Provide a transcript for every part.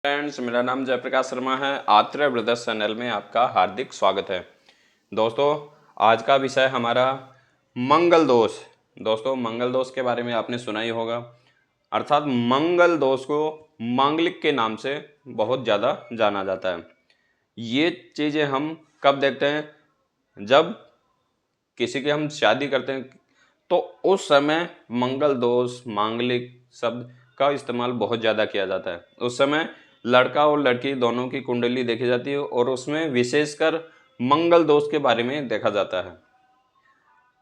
Friends, मेरा नाम जयप्रकाश शर्मा है। आत्रेय ब्रदर्स चैनल में आपका हार्दिक स्वागत है। दोस्तों, आज का विषय हमारा मंगल दोष। दोस्तों, मंगल दोष के बारे में आपने सुना ही होगा, अर्थात मंगल दोष को मांगलिक के नाम से बहुत ज़्यादा जाना जाता है। ये चीज़ें हम कब देखते हैं? जब किसी की हम शादी करते हैं तो उस समय मंगल दोष, मांगलिक शब्द का इस्तेमाल बहुत ज़्यादा किया जाता है। उस समय लड़का और लड़की दोनों की कुंडली देखी जाती है और उसमें विशेषकर मंगल दोष के बारे में देखा जाता है।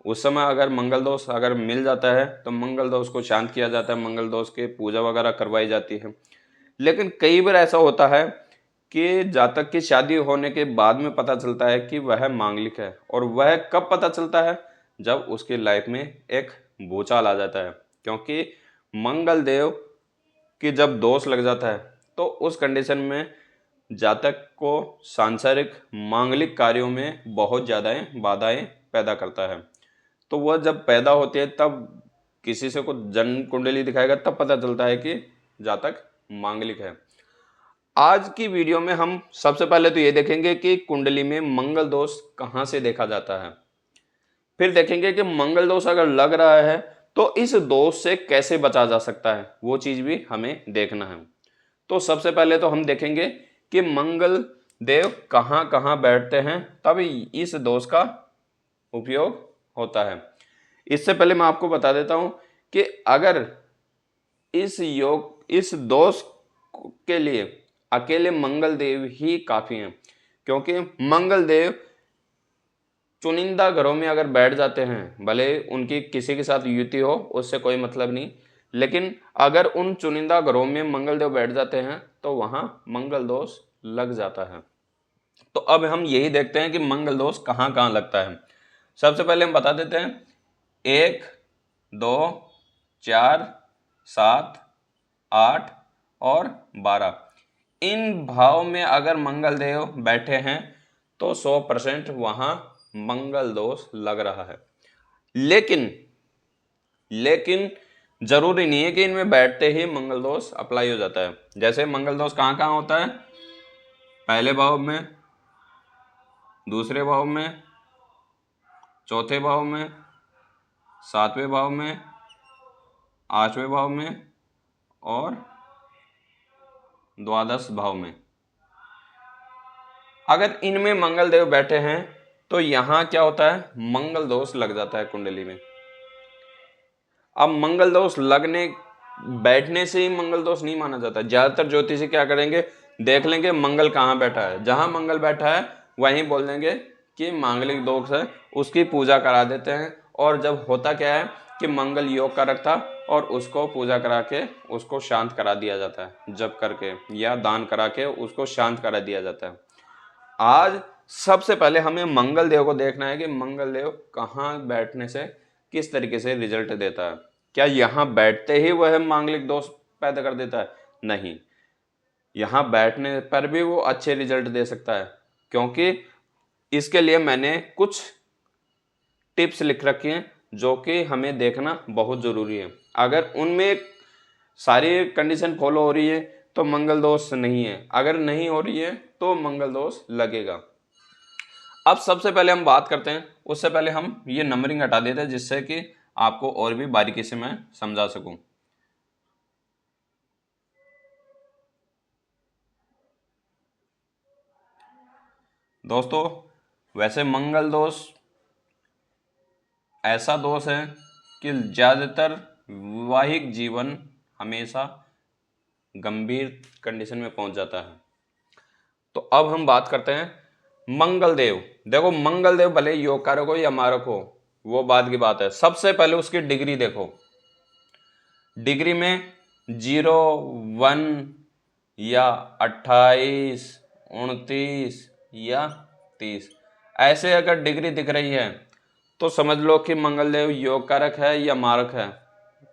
उस समय अगर मंगल दोष अगर मिल जाता है तो मंगल दोष को शांत किया जाता है, मंगल दोष के पूजा वगैरह करवाई जाती है। लेकिन कई बार ऐसा होता है कि जातक की शादी होने के बाद में पता चलता है कि वह मांगलिक है। और वह कब पता चलता है? जब उसकी लाइफ में एक भूचाल आ जाता है। क्योंकि मंगल देव की जब दोष लग जाता है तो उस कंडीशन में जातक को सांसारिक मांगलिक कार्यों में बहुत ज़्यादा बाधाएं पैदा करता है। तो वह जब पैदा होती है तब किसी से कुछ जन्म कुंडली दिखाएगा, तब पता चलता है कि जातक मांगलिक है। आज की वीडियो में हम सबसे पहले तो ये देखेंगे कि कुंडली में मंगल दोष कहाँ से देखा जाता है। फिर देखेंगे कि मंगल दोष अगर लग रहा है तो इस दोष से कैसे बचा जा सकता है, वो चीज भी हमें देखना है। तो सबसे पहले तो हम देखेंगे कि मंगल देव कहाँ कहाँ बैठते हैं, तब इस दोष का उपयोग होता है। इससे पहले मैं आपको बता देता हूं कि अगर इस दोष के लिए अकेले मंगल देव ही काफी हैं, क्योंकि मंगल देव चुनिंदा घरों में अगर बैठ जाते हैं, भले उनकी किसी के साथ युति हो, उससे कोई मतलब नहीं, लेकिन अगर उन चुनिंदा घरों में मंगल देव बैठ जाते हैं तो वहां मंगल दोष लग जाता है। तो अब हम यही देखते हैं कि मंगल दोष कहाँ कहाँ लगता है। सबसे पहले हम बता देते हैं 1, 2, 4, 7, 8 और 12 इन भाव में अगर मंगल देव बैठे हैं तो 100% वहां मंगल दोष लग रहा है। लेकिन जरूरी नहीं है कि इनमें बैठते ही मंगल दोष अप्लाई हो जाता है। जैसे मंगल दोष कहाँ कहाँ होता है? पहले भाव में, दूसरे भाव में, चौथे भाव में, 7वें भाव में, 8वें भाव में और द्वादश भाव में। अगर इनमें मंगल देव बैठे हैं तो यहां क्या होता है? मंगल दोष लग जाता है कुंडली में। अब मंगल दोष लगने बैठने से ही मंगल दोष नहीं माना जाता। ज्यादातर ज्योतिषी क्या करेंगे? देख लेंगे मंगल कहाँ बैठा है, जहां मंगल बैठा है वहीं बोल देंगे कि मांगलिक दोष है, उसकी पूजा करा देते हैं। और जब होता क्या है कि मंगल योग कारक था और उसको पूजा करा के उसको शांत करा दिया जाता है, जप करके या दान करा के उसको शांत करा दिया जाता है। आज सबसे पहले हमें मंगल देव को देखना है कि मंगल देव कहाँ बैठने से किस तरीके से रिजल्ट देता है। क्या यहां बैठते ही वह मांगलिक दोष पैदा कर देता है? नहीं, यहां बैठने पर भी वो अच्छे रिजल्ट दे सकता है। क्योंकि इसके लिए मैंने कुछ टिप्स लिख रखी हैं जो कि हमें देखना बहुत जरूरी है। अगर उनमें सारी कंडीशन फॉलो हो रही है तो मंगल दोष नहीं है, अगर नहीं हो रही है तो मंगल दोष लगेगा। अब सबसे पहले हम बात करते हैं, उससे पहले हम ये नंबरिंग हटा देते हैं जिससे कि आपको और भी बारीकी से मैं समझा सकूं। दोस्तों, वैसे मंगल दोष ऐसा दोष है कि ज्यादातर वैवाहिक जीवन हमेशा गंभीर कंडीशन में पहुंच जाता है। तो अब हम बात करते हैं मंगल देव। देखो, मंगल देव भले योग कारक हो या मारक हो, वो बात की बात है। सबसे पहले उसकी डिग्री देखो। डिग्री में 0, 1 या 28, 29 या 30 ऐसे अगर डिग्री दिख रही है तो समझ लो कि मंगल देव योग कारक है या मारक है।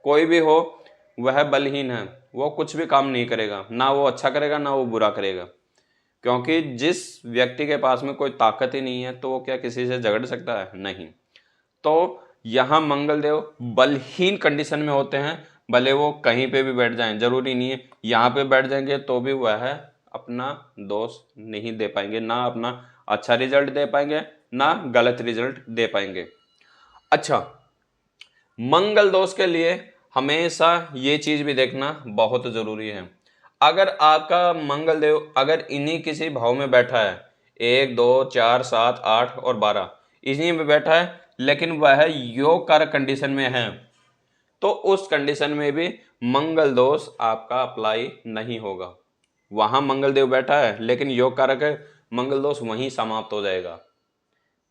कोई भी हो, वह बलहीन है, वो कुछ भी काम नहीं करेगा, ना वो अच्छा करेगा ना वो बुरा करेगा। क्योंकि जिस व्यक्ति के पास में कोई ताकत ही नहीं है तो वो क्या किसी से झगड़ सकता है? नहीं। तो यहां मंगल देव बलहीन कंडीशन में होते हैं भले वो कहीं पे भी बैठ जाएं, जरूरी नहीं है यहाँ पे बैठ जाएंगे तो भी वह अपना दोष नहीं दे पाएंगे, ना अपना अच्छा रिजल्ट दे पाएंगे ना गलत रिजल्ट दे पाएंगे। अच्छा, मंगल दोष के लिए हमेशा ये चीज भी देखना बहुत जरूरी है। अगर आपका मंगल देव अगर इन्हीं किसी भाव में बैठा है, 1 2 4 7 8 और 12 इन्हीं में बैठा है, लेकिन वह योग कारक कंडीशन में है, तो उस कंडीशन में भी मंगल दोष आपका अप्लाई नहीं होगा। वहां मंगल देव बैठा है लेकिन योग कारक है, मंगल दोष वहीं समाप्त हो जाएगा,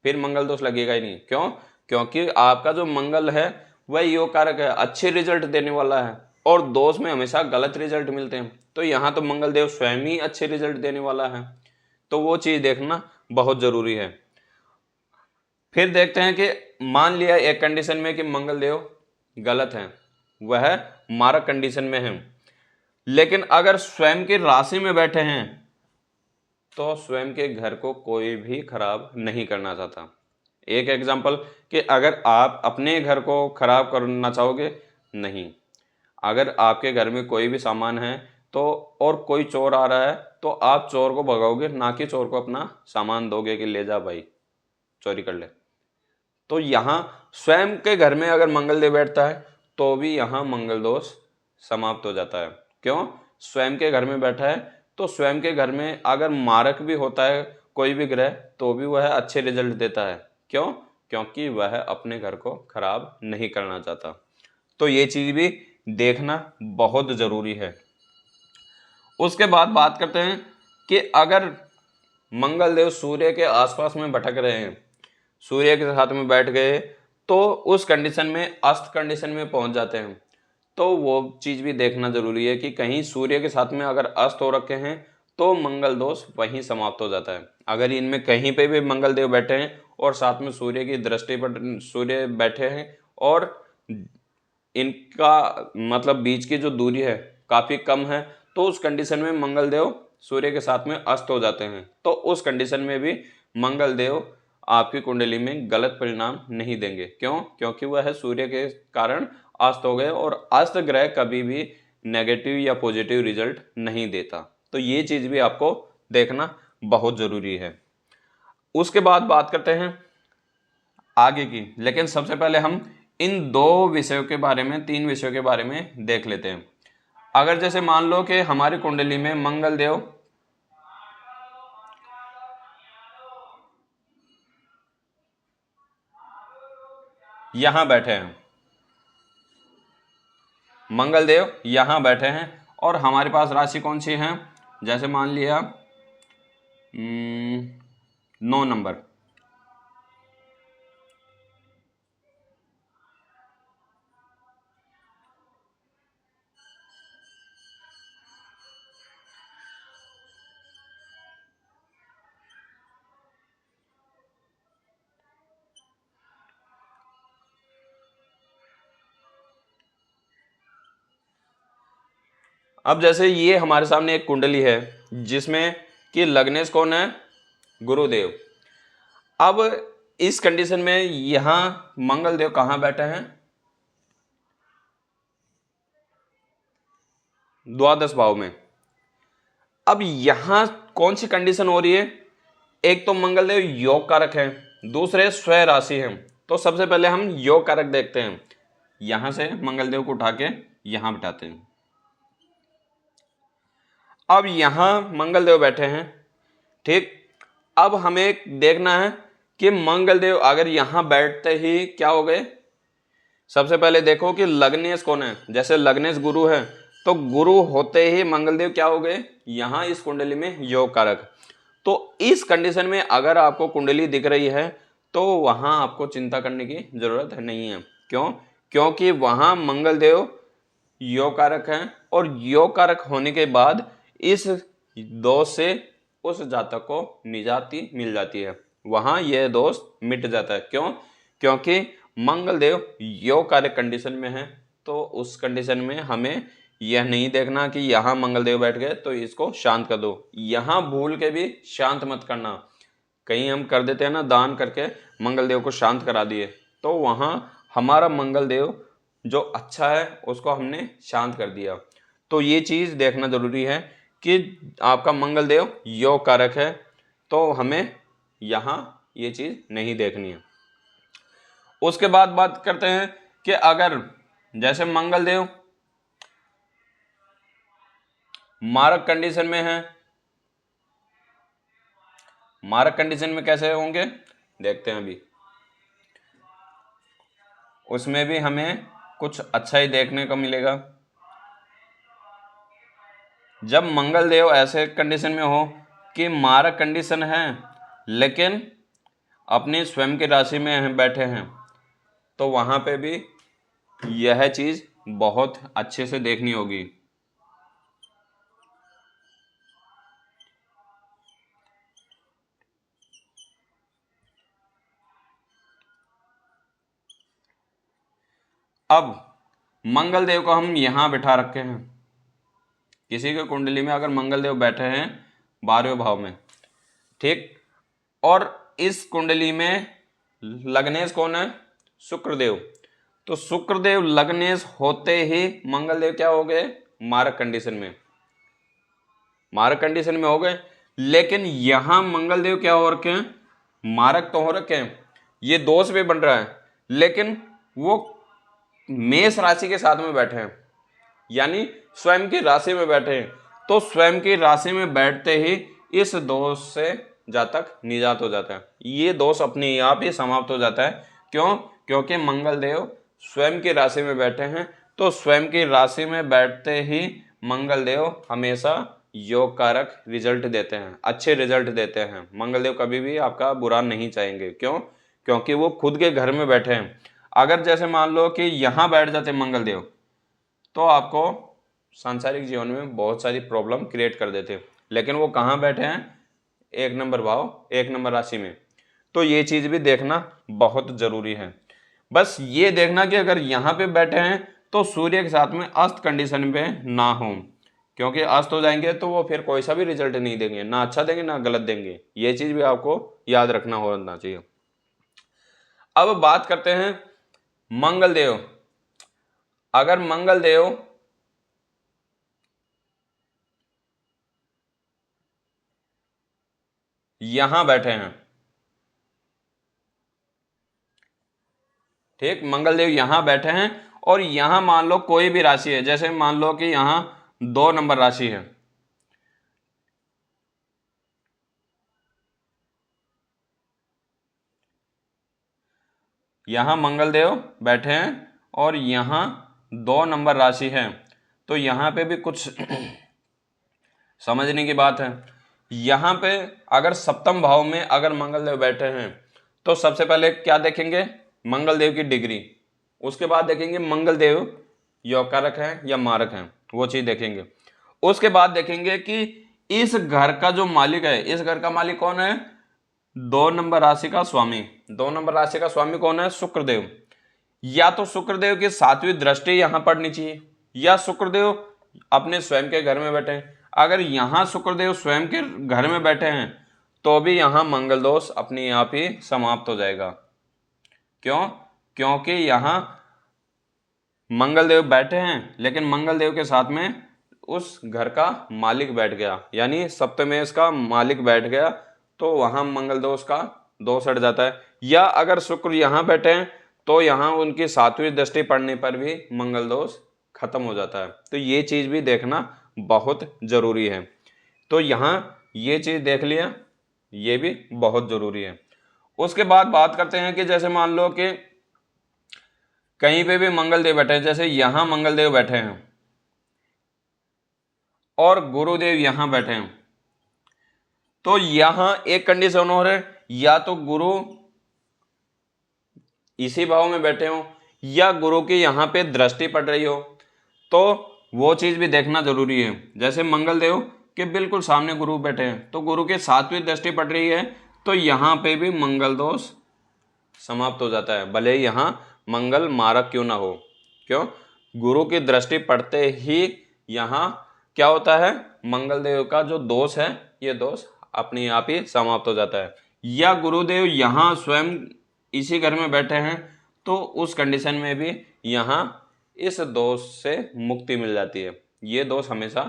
फिर मंगल दोष लगेगा ही नहीं। क्यों? क्योंकि आपका जो मंगल है वह योग कारक है, अच्छे रिजल्ट देने वाला है, और दोष में हमेशा गलत रिजल्ट मिलते हैं। तो यहाँ तो मंगल देव स्वयं ही अच्छे रिजल्ट देने वाला है, तो वो चीज देखना बहुत जरूरी है। फिर देखते हैं कि मान लिया एक कंडीशन में कि मंगल देव गलत है, वह मारक कंडीशन में है, लेकिन अगर स्वयं की राशि में बैठे हैं तो स्वयं के घर को कोई भी खराब नहीं करना चाहता। एक एग्जांपल कि अगर आप अपने घर को खराब करना चाहोगे, नहीं, अगर आपके घर में कोई भी सामान है तो और कोई चोर आ रहा है तो आप चोर को भगाओगे, ना कि चोर को अपना सामान दोगे कि ले जा भाई चोरी कर ले। तो यहाँ स्वयं के घर में अगर मंगल देव बैठता है तो भी यहाँ मंगल दोष समाप्त हो जाता है। क्यों? स्वयं के घर में बैठा है, तो स्वयं के घर में अगर मारक भी होता है कोई भी ग्रह तो भी वह अच्छे रिजल्ट देता है। क्यों? क्योंकि वह अपने घर को खराब नहीं करना चाहता। तो ये चीज भी देखना बहुत जरूरी है। उसके बाद बात करते हैं कि अगर मंगल देव सूर्य के आसपास में भटक रहे हैं, सूर्य के साथ में बैठ गए, तो उस कंडीशन में अस्त कंडीशन में पहुंच जाते हैं, तो वो चीज भी देखना जरूरी है कि कहीं सूर्य के साथ में अगर अस्त हो रखे हैं तो मंगल दोष वहीं समाप्त हो जाता है। अगर इनमें कहीं पे भी मंगल देव बैठे हैं और साथ में सूर्य की दृष्टि पर सूर्य बैठे हैं और इनका मतलब बीच की जो दूरी है काफी कम है, तो उस कंडीशन में मंगल देव सूर्य के साथ में अस्त हो जाते हैं, तो उस कंडीशन में भी मंगल देव आपकी कुंडली में गलत परिणाम नहीं देंगे। क्यों? क्योंकि वह सूर्य के कारण अस्त हो गए, और अस्त ग्रह कभी भी नेगेटिव या पॉजिटिव रिजल्ट नहीं देता। तो ये चीज भी आपको देखना बहुत जरूरी है। उसके बाद बात करते हैं आगे की, लेकिन सबसे पहले हम इन दो विषयों के बारे में, 3 विषयों के बारे में देख लेते हैं। अगर जैसे मान लो कि हमारी कुंडली में मंगल देव यहां बैठे हैं, मंगल देव यहां बैठे हैं, और हमारे पास राशि कौन सी है, जैसे मान लिया 9 नंबर। अब जैसे ये हमारे सामने एक कुंडली है जिसमें कि लग्नेश कौन है, गुरुदेव। अब इस कंडीशन में यहां मंगल देव कहां बैठे हैं, द्वादश भाव में। अब यहां कौन सी कंडीशन हो रही है, एक तो मंगल देव योग कारक है, दूसरे स्वय राशि है। तो सबसे पहले हम योग कारक देखते हैं, यहां से मंगल देव को उठा के यहां बिठाते हैं। अब यहां मंगल देव बैठे हैं, ठीक। अब हमें देखना है कि मंगल देव अगर यहां बैठते ही क्या हो गए, सबसे पहले देखो कि लग्नेश कौन है, जैसे लग्नेश गुरु है, तो गुरु होते ही मंगल देव क्या हो गए, यहां इस कुंडली में योग कारक। तो इस कंडीशन में अगर आपको कुंडली दिख रही है तो वहां आपको चिंता करने की जरूरत नहीं है। क्यों? क्योंकि वहां मंगल देव योग कारक हैं, और योग कारक होने के बाद इस दोष से उस जातक को निजाती मिल जाती है, वहां यह दोष मिट जाता है। क्यों? क्योंकि मंगल देव योग कारक कंडीशन में है, तो उस कंडीशन में हमें यह नहीं देखना कि यहां मंगल देव बैठ गए तो इसको शांत कर दो, यहां भूल के भी शांत मत करना। कहीं हम कर देते हैं ना, दान करके मंगल देव को शांत करा दिए, तो वहां हमारा मंगल देव जो अच्छा है उसको हमने शांत कर दिया। तो ये चीज़ देखना जरूरी है कि आपका मंगल देव योग कारक है, तो हमें यहाँ ये चीज़ नहीं देखनी है। उसके बाद बात करते हैं कि अगर जैसे मंगल देव मारक कंडीशन में है, मारक कंडीशन में कैसे होंगे देखते हैं अभी। उसमें भी हमें कुछ अच्छा ही देखने को मिलेगा। जब मंगल देव ऐसे कंडीशन में हो कि मारक कंडीशन है लेकिन अपनी स्वयं की राशि में बैठे हैं, तो वहाँ पे भी यह चीज़ बहुत अच्छे से देखनी होगी। अब मंगल देव को हम यहाँ बिठा रखे हैं, किसी के कुंडली में अगर मंगल देव बैठे हैं 12वें भाव में, ठीक, और इस कुंडली में लग्नेश कौन है, शुक्रदेव। तो शुक्रदेव लग्नेश होते ही मंगल देव क्या हो गए, मारक कंडीशन में, मारक कंडीशन में हो गए। लेकिन यहां मंगल देव क्या हो रखे हैं, मारक तो हो रखे हैं, ये दोष भी बन रहा है, लेकिन वो मेष राशि के साथ में बैठे हैं, यानी स्वयं की राशि में बैठे हैं। तो स्वयं की राशि में बैठते ही इस दोष से जातक निजात हो जाता है, ये दोष अपने आप ही समाप्त हो जाता है। क्यों, क्योंकि मंगल देव स्वयं की राशि में बैठे हैं। तो स्वयं की राशि में बैठते ही मंगल देव हमेशा योग कारक रिजल्ट देते हैं, अच्छे रिजल्ट देते हैं। मंगल देव कभी भी आपका बुरा नहीं चाहेंगे। क्यों, क्योंकि वो खुद के घर में बैठे हैं। अगर जैसे मान लो कि यहाँ बैठ जाते मंगल देव, तो आपको सांसारिक जीवन में बहुत सारी प्रॉब्लम क्रिएट कर देते, लेकिन वो कहाँ बैठे हैं, 1 नंबर भाव, 1 नंबर राशि में। तो ये चीज़ भी देखना बहुत जरूरी है। बस ये देखना कि अगर यहाँ पे बैठे हैं तो सूर्य के साथ में अस्त कंडीशन पे ना हो, क्योंकि अस्त हो जाएंगे तो वो फिर कोई सा भी रिजल्ट नहीं देंगे, ना अच्छा देंगे ना गलत देंगे। ये चीज़ भी आपको याद रखना होना चाहिए। अब बात करते हैं मंगल देव। अगर मंगल देव यहां बैठे हैं, ठीक, मंगल देव यहां बैठे हैं और यहां मान लो कोई भी राशि है, जैसे मान लो कि यहां 2 नंबर राशि है, यहां मंगल देव बैठे हैं और यहां 2 नंबर राशि है, तो यहां पे भी कुछ समझने की बात है। यहां पे अगर सप्तम भाव में अगर मंगल देव बैठे हैं तो सबसे पहले क्या देखेंगे, मंगल देव की डिग्री, उसके बाद देखेंगे मंगल देव योग कारक है या मारक है, वो चीज देखेंगे। उसके बाद देखेंगे कि इस घर का जो मालिक है, इस घर का मालिक कौन है, 2 नंबर राशि का स्वामी। 2 नंबर राशि का स्वामी कौन है, शुक्रदेव। या तो शुक्रदेव की 7वीं दृष्टि यहां पड़नी चाहिए, या शुक्रदेव अपने स्वयं के घर में बैठे हैं। अगर यहां शुक्रदेव स्वयं के घर में बैठे हैं तो भी यहां मंगल दोष अपने आप ही समाप्त हो जाएगा। क्यों, क्योंकि यहां मंगल देव बैठे हैं लेकिन मंगल देव के साथ में उस घर का मालिक बैठ गया, यानी सप्तमेश का मालिक बैठ गया, तो वहां मंगल दोष का दोष हट जाता है। या अगर शुक्र यहां बैठे हैं तो यहां उनकी 7वीं दृष्टि पड़ने पर भी मंगल दोष खत्म हो जाता है। तो ये चीज भी देखना बहुत जरूरी है। तो यहां ये चीज देख लिया, ये भी बहुत जरूरी है। उसके बाद बात करते हैं कि जैसे मान लो कि कहीं पे भी मंगल देव बैठे हैं, जैसे यहां मंगल देव बैठे हैं और गुरुदेव यहां बैठे हैं, तो यहां एक कंडीशन और है, या तो गुरु इसी भाव में बैठे हो या गुरु की यहां पे दृष्टि पड़ रही हो, तो वो चीज भी देखना जरूरी है। जैसे मंगल देव के बिल्कुल सामने गुरु बैठे हैं तो गुरु के 7वीं दृष्टि पड़ रही है, तो यहां पे भी मंगल दोष समाप्त हो जाता है, भले यहां मंगल मारक क्यों ना हो। क्यों, गुरु की दृष्टि पड़ते ही यहां क्या होता है, मंगल देव का जो दोष है ये दोष अपने आप ही समाप्त हो जाता है। या गुरुदेव यहां स्वयं इसी घर में बैठे हैं तो उस कंडीशन में भी यहाँ इस दोष से मुक्ति मिल जाती है, ये दोष हमेशा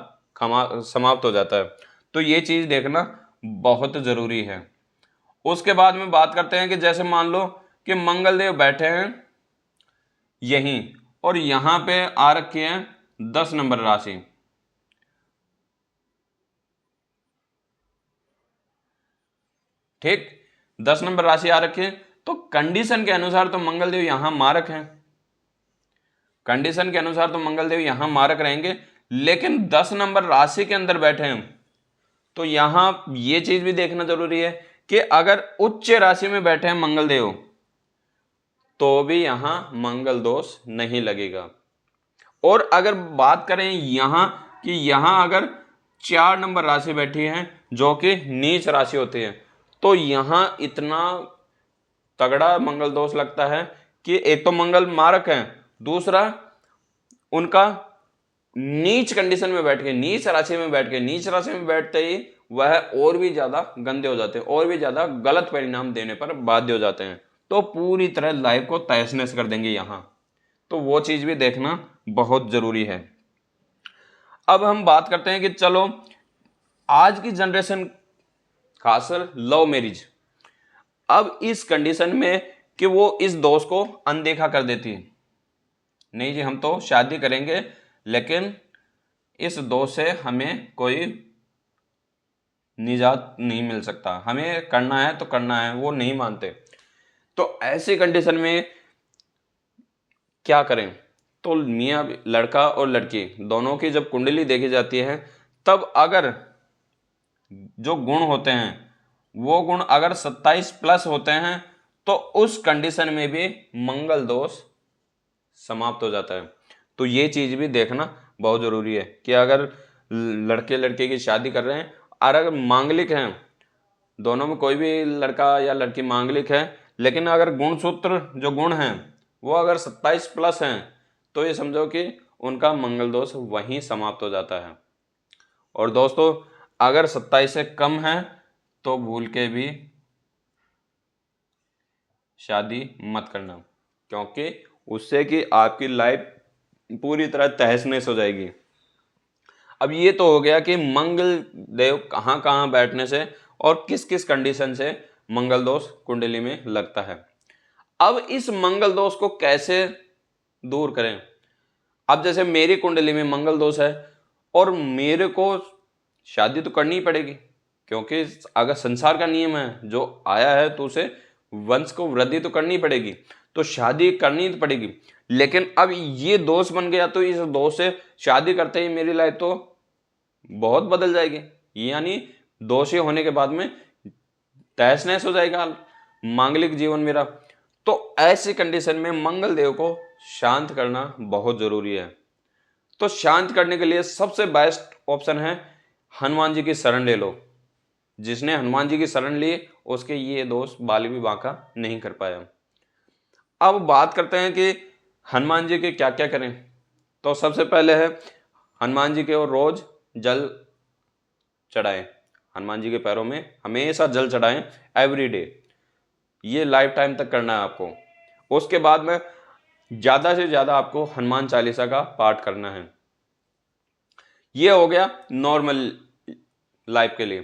समाप्त हो जाता है। तो ये चीज देखना बहुत जरूरी है। उसके बाद में बात करते हैं कि जैसे मान लो कि मंगलदेव बैठे हैं यहीं और यहां पे आ रखी है 10 नंबर राशि, ठीक, 10 नंबर राशि आ रखी है। तो कंडीशन के अनुसार तो मंगलदेव यहां मारक हैं, कंडीशन के अनुसार तो मंगलदेव यहां मारक रहेंगे, लेकिन 10 नंबर राशि के अंदर बैठे हैं तो यहां ये चीज भी देखना जरूरी है कि अगर उच्च राशि में बैठे हैं मंगलदेव तो भी यहां मंगल दोष नहीं लगेगा। और अगर बात करें यहां कि यहां अगर 4 नंबर राशि बैठी है जो कि नीच राशि होती है, तो यहां इतना तगड़ा मंगल दोष लगता है कि एक तो मंगल मारक है, दूसरा उनका नीच कंडीशन में बैठ के, नीच राशि में बैठ के, नीच राशि में बैठते ही वह और भी ज्यादा गंदे हो जाते हैं, और भी ज्यादा गलत परिणाम देने पर बाध्य हो जाते हैं, तो पूरी तरह लाइफ को तहस नहस कर देंगे यहां। तो वो चीज भी देखना बहुत जरूरी है। अब हम बात करते हैं कि चलो आज की जनरेशन खासकर लव मैरिज, अब इस कंडीशन में कि वो इस दोष को अनदेखा कर देती है, नहीं जी हम तो शादी करेंगे लेकिन इस दोष से हमें कोई निजात नहीं मिल सकता, हमें करना है तो करना है, वो नहीं मानते। तो ऐसी कंडीशन में क्या करें? तो मियाँ लड़का और लड़की दोनों की जब कुंडली देखी जाती है तब अगर जो गुण होते हैं वो गुण अगर 27 प्लस होते हैं तो उस कंडीशन में भी मंगल दोष समाप्त हो जाता है। तो ये चीज भी देखना बहुत जरूरी है कि अगर लड़के लड़के की शादी कर रहे हैं और अगर मांगलिक हैं, दोनों में कोई भी लड़का या लड़की मांगलिक है, लेकिन अगर गुणसूत्र जो गुण हैं वो अगर 27 प्लस हैं तो ये समझो कि उनका मंगल दोष वहीं समाप्त हो जाता है। और दोस्तों अगर 27 से कम है तो भूल के भी शादी मत करना, क्योंकि उससे कि आपकी लाइफ पूरी तरह तहस नहस हो जाएगी। अब ये तो हो गया कि मंगल देव कहाँ कहाँ बैठने से और किस किस कंडीशन से मंगल दोष कुंडली में लगता है। अब इस मंगल दोष को कैसे दूर करें? अब जैसे मेरी कुंडली में मंगल दोष है और मेरे को शादी तो करनी ही पड़ेगी, क्योंकि अगर संसार का नियम है जो आया है तो उसे वंश को वृद्धि तो करनी पड़ेगी, तो शादी करनी तो पड़ेगी। लेकिन अब ये दोष बन गया तो इस दोष से शादी करते ही मेरी लाइफ तो बहुत बदल जाएगी, यानी दोषी होने के बाद में तहस नहस हो जाएगा मांगलिक जीवन मेरा। तो ऐसी कंडीशन में मंगल देव को शांत करना बहुत जरूरी है। तो शांत करने के लिए सबसे बेस्ट ऑप्शन है हनुमान जी की शरण ले लो। जिसने हनुमान जी की शरण ली उसके ये दोष बाल भी बांका नहीं कर पाया। अब बात करते हैं कि हनुमान जी के क्या क्या करें। तो सबसे पहले है हनुमान जी के और रोज जल चढ़ाएं, हनुमान जी के पैरों में हमेशा जल चढ़ाएं एवरी डे, ये लाइफ टाइम तक करना है आपको। उसके बाद में ज्यादा से ज्यादा आपको हनुमान चालीसा का पाठ करना है। ये हो गया नॉर्मल लाइफ के लिए,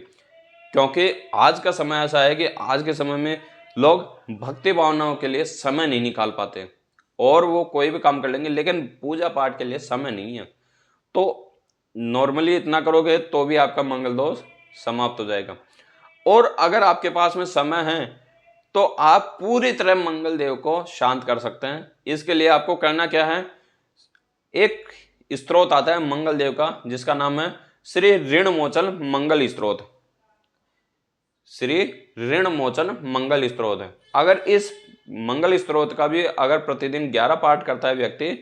क्योंकि आज का समय ऐसा है कि आज के समय में लोग भक्ति भावनाओं के लिए समय नहीं निकाल पाते और वो कोई भी काम कर लेंगे लेकिन पूजा पाठ के लिए समय नहीं है। तो नॉर्मली इतना करोगे तो भी आपका मंगल दोष समाप्त हो जाएगा। और अगर आपके पास में समय है तो आप पूरी तरह मंगल देव को शांत कर सकते हैं। इसके लिए आपको करना क्या है, एक स्तोत्र आता है मंगल देव का जिसका नाम है श्री ऋण मोचन मंगल स्तोत्र, श्री ऋण मोचन मंगल स्तोत्र है। अगर इस मंगल स्तोत्र का भी अगर प्रतिदिन 11 पाठ करता है व्यक्ति,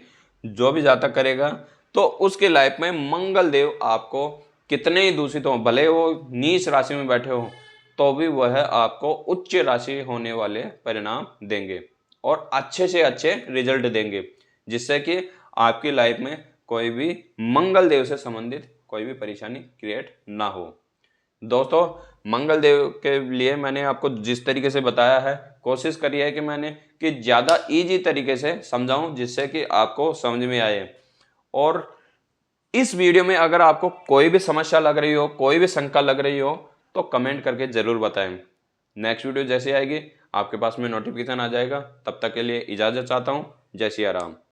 जो भी जातक करेगा, तो उसके लाइफ में मंगल देव आपको कितने ही दूषित हो, भले वो नीच राशि में बैठे हो, तो भी वह आपको उच्च राशि होने वाले परिणाम देंगे और अच्छे से अच्छे रिजल्ट देंगे, जिससे कि आपकी लाइफ में कोई भी मंगल देव से संबंधित कोई भी परेशानी क्रिएट ना हो। दोस्तों मंगल देव के लिए मैंने आपको जिस तरीके से बताया है कोशिश करी है कि मैंने कि ज़्यादा ईजी तरीके से समझाऊं जिससे कि आपको समझ में आए। और इस वीडियो में अगर आपको कोई भी समस्या लग रही हो, कोई भी शंका लग रही हो, तो कमेंट करके ज़रूर बताएं। नेक्स्ट वीडियो जैसे आएगी आपके पास में नोटिफिकेशन आ जाएगा। तब तक के लिए इजाज़त चाहता हूँ। जय सिया राम।